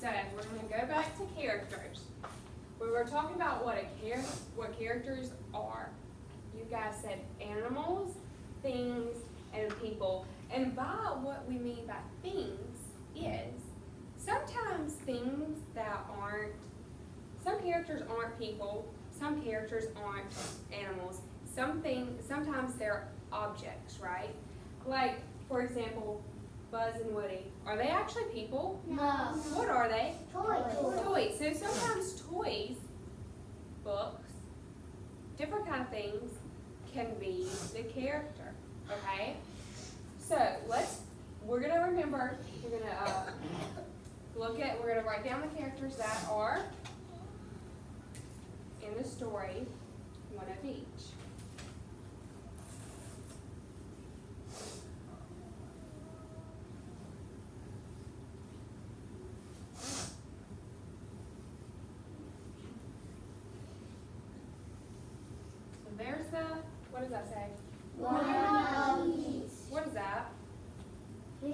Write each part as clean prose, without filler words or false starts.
so we're going to go back to characters. We were talking about what characters are. You guys said animals, things, and people. And by what we mean by things is sometimes things that aren't, some characters aren't people, some characters aren't animals. Sometimes they're objects, right? Like, for example, Buzz and Woody. Are they actually people? No. What are they? Toys. Toys. So sometimes toys, books, different kind of things can be the character, okay? So we're gonna remember, we're gonna write down the characters that are in the story, one of each. There's what does that say? One of each. What is that? The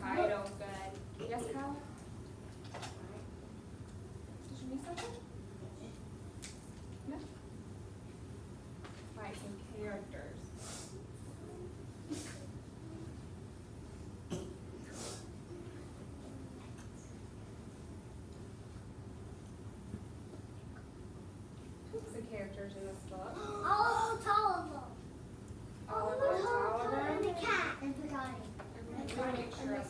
title, good. Yes, Kyle? Did you need something? No? Right, some characters. Who's the characters in this book? Oliver. Oliver. And the cat. And the guy. I want to make sure.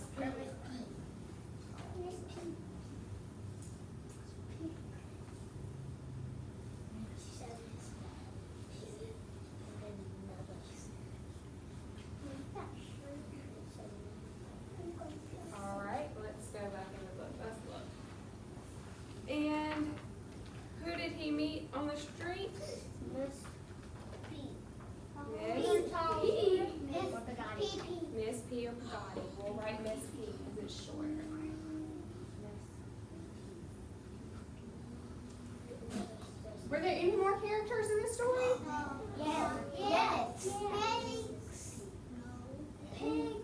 All right, let's go back in the book. Let's look. And who did he meet on the street? Miss P. Miss P. Pagani. We'll write Miss P because it's shorter. Were there any more characters in the story? Yes. Pig.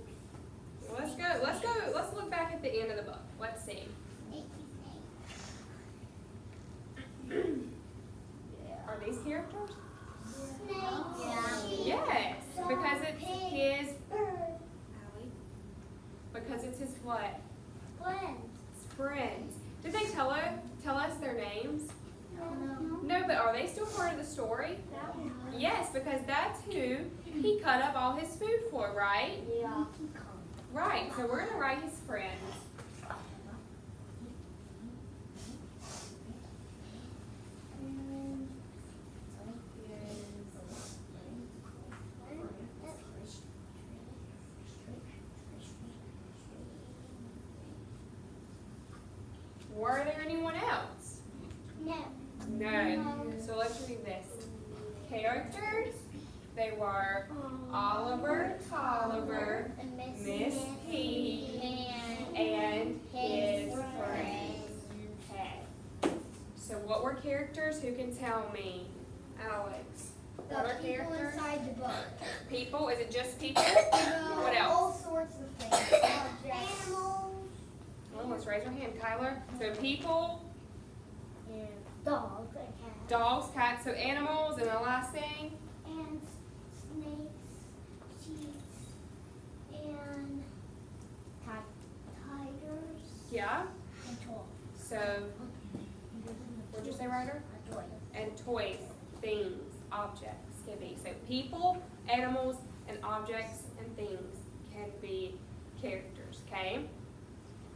Let's look back at the end of the book. Let's see. Are these characters? Yes, because it's his Allie. Because it's his what? His friends. Did they tell us their names? No, but are they still part of the story? Yes, because that's who he cut up all his food for, right? Yeah. Right, so we're going to write his friends. Were there anyone else? No. So let's read this. Characters, they were Oliver, Tolliver, Miss P, and his friends. Okay. So what were characters? Who can tell me? Alex. What are characters? Inside the book. People? Is it just people? What else? All sorts of things. Animals. Well, let's raise our hand, Kyler. So people, And dogs and cats. dogs, cats, so animals, and the last thing? And snakes, sheep, and tigers. Yeah. And toys. So, what'd you say, Ryder? And toys, things, objects can be. So people, animals, and objects and things can be characters, okay?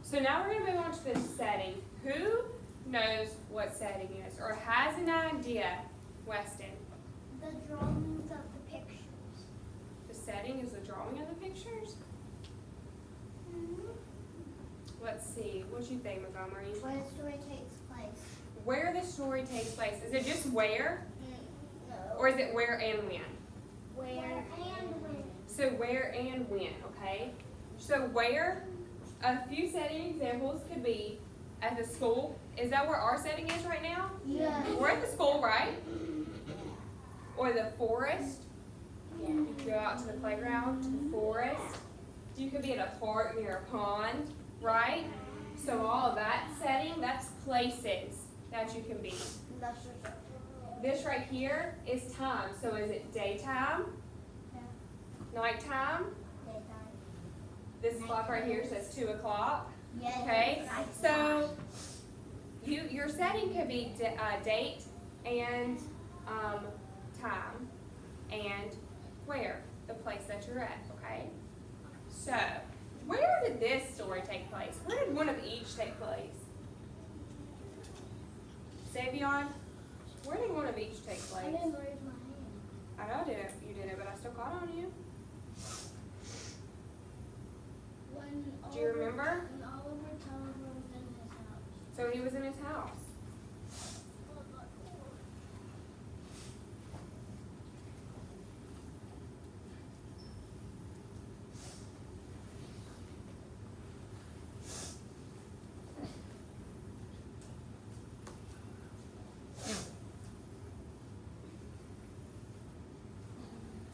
So now we're going to move on to the setting. Who knows what setting is or has an idea, Weston? The drawings of the pictures. The setting is the drawing of the pictures? Let's see. What do you think, Montgomery? Where the story takes place. Where the story takes place. Is it just where? No. Or is it where and when? Where and when. So where and when, okay? So where, a few setting examples could be at the school. Is that where our setting is right now? Yeah. We're at the school, right? Or the forest. You could go out to the playground, to the forest. You could be in a park near a pond, right? So all of that places that you can be. This right here is time. So is it daytime? Nighttime? This clock right here says 2 o'clock. Okay, so your setting could be date and time and where, the place that you're at, okay? So, where did this story take place? Where did one of each take place? Savion, where did one of each take place? I didn't raise my hand. I know you didn't, but I still caught on you. Do you remember? When Oliver Tulliver was in his house. So he was in his house.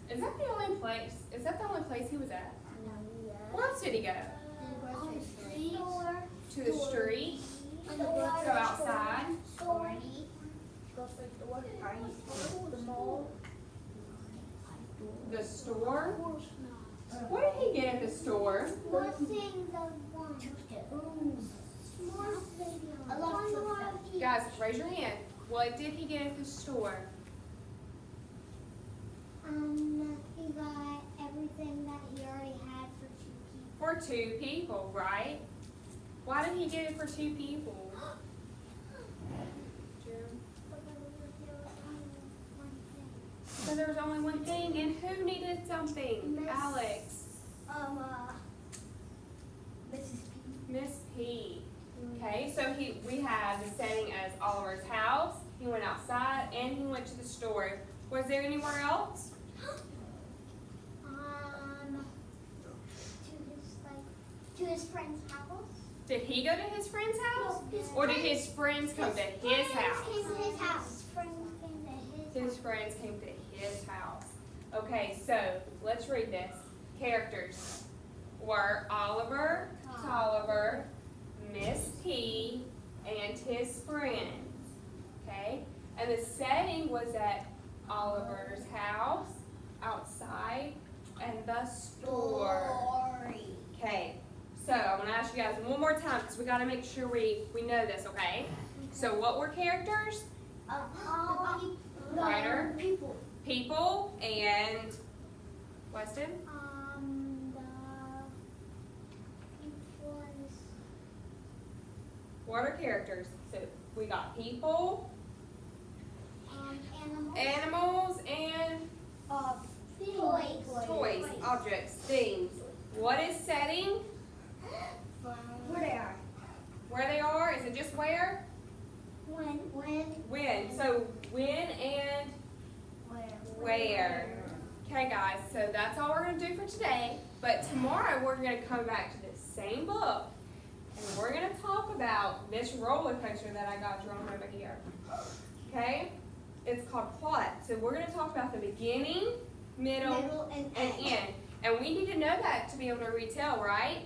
Is that the only place? Is that the only place he was at? Where else did he go? To the street? Go outside? The mall. The store? What did he get at the store? More things than one. More things. Guys, raise your hand. What did he get at the store? He got everything that he already had for 2 people. For 2 people, right? Why did he get it for 2 people? Jim? So there was only one thing, and who needed something? Miss- Alex. Mrs. P. Miss P. Okay, so we have the setting as Oliver's house. He went outside and he went to the store. Was there anywhere else? To his friend's house. Did he go to his friend's house? No, his Or did friends- his friends come to his house? Came to his house. Friends came to his His friends came to his house. Okay, so let's read this. Characters were Oliver, Tolliver, Miss P, and his friends. Okay? And the setting was at Oliver's house, outside, and the store. Okay, so I'm going to ask you guys one more time because we got to make sure we know this, okay? So what were characters? Writer. People. People and Weston? What are characters? So we got people, Animals. animals, and toys, objects, things. What is setting? Where they are. Where they are? Is it just where? When. When. So when and where. Okay guys, so that's all we're going to do for today. But tomorrow we're going to come back to this same book. And we're going to talk about this roller coaster that I got drawn over here. Okay? It's called plot. So we're going to talk about the beginning, middle, and end. And we need to know that to be able to retell, right?